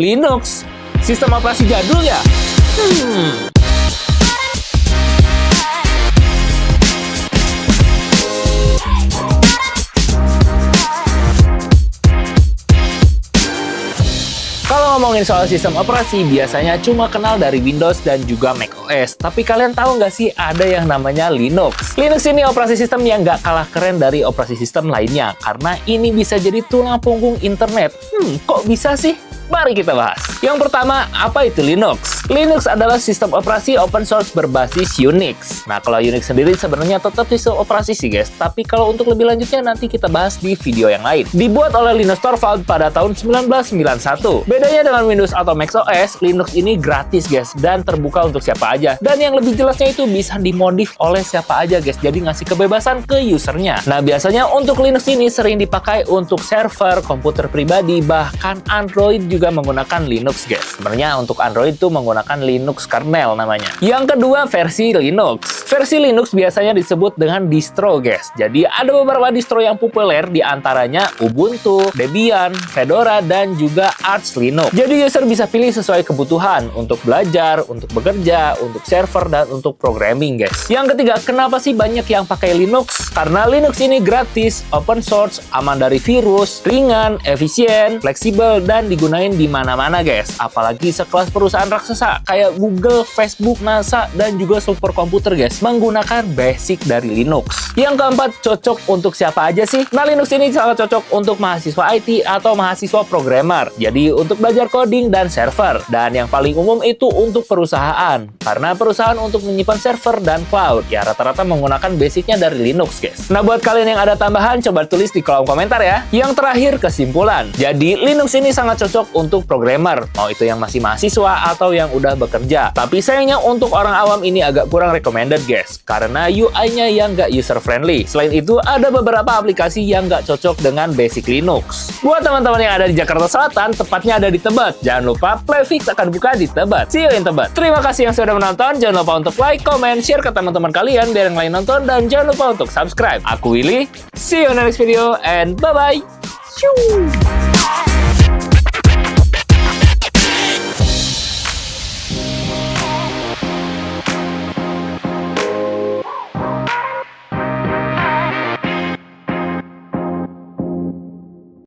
Linux, sistem operasi jadul ya? Kalau ngomongin soal sistem operasi, biasanya cuma kenal dari Windows dan juga macOS. Tapi kalian tahu nggak sih ada yang namanya Linux? Linux ini operasi sistem yang nggak kalah keren dari operasi sistem lainnya. Karena ini bisa jadi tulang punggung internet. Kok bisa sih? Mari kita bahas. Yang pertama, apa itu Linux? Linux adalah sistem operasi open source berbasis Unix. Nah, kalau Unix sendiri sebenarnya tetap sistem operasi sih guys, tapi kalau untuk lebih lanjutnya nanti kita bahas di video yang lain. Dibuat oleh Linus Torvalds pada tahun 1991. Bedanya dengan Windows atau macOS, Linux ini gratis guys, dan terbuka untuk siapa aja. Dan yang lebih jelasnya itu bisa dimodif oleh siapa aja guys, jadi ngasih kebebasan ke usernya. Nah, biasanya untuk Linux ini sering dipakai untuk server, komputer pribadi, bahkan Android juga menggunakan Linux guys. Sebenarnya untuk Android itu menggunakan Linux kernel namanya. Yang kedua, versi Linux. Versi Linux biasanya disebut dengan distro guys. Jadi ada beberapa distro yang populer, diantaranya Ubuntu, Debian, Fedora, dan juga Arch Linux. Jadi user bisa pilih sesuai kebutuhan untuk belajar, untuk bekerja, untuk server, dan untuk programming guys. Yang ketiga, kenapa sih banyak yang pakai Linux? Karena Linux ini gratis, open source, aman dari virus, ringan, efisien, fleksibel, dan digunain di mana-mana guys. Apalagi sekelas perusahaan raksasa kayak Google, Facebook, NASA, dan juga superkomputer guys menggunakan basic dari Linux. Yang keempat, cocok untuk siapa aja sih? Nah, Linux ini sangat cocok untuk mahasiswa IT atau mahasiswa programmer. Jadi untuk belajar coding dan server. Dan yang paling umum itu untuk perusahaan. Karena perusahaan untuk menyimpan server dan cloud, ya rata-rata menggunakan basicnya dari Linux guys. Nah, buat kalian yang ada tambahan, coba tulis di kolom komentar ya. Yang terakhir, kesimpulan. Jadi Linux ini sangat cocok untuk programmer, mau itu yang masih mahasiswa atau yang udah bekerja. Tapi sayangnya untuk orang awam ini agak kurang recommended guys, karena UI-nya yang nggak user-friendly. Selain itu, ada beberapa aplikasi yang nggak cocok dengan basic Linux. Buat teman-teman yang ada di Jakarta Selatan, tepatnya ada di Tebet. Jangan lupa Playfix akan buka di Tebet. See you in Tebet. Terima kasih yang sudah menonton. Jangan lupa untuk like, comment, share ke teman-teman kalian biar yang lain nonton. Dan jangan lupa untuk subscribe. Aku Willy. See you in the next video and bye-bye.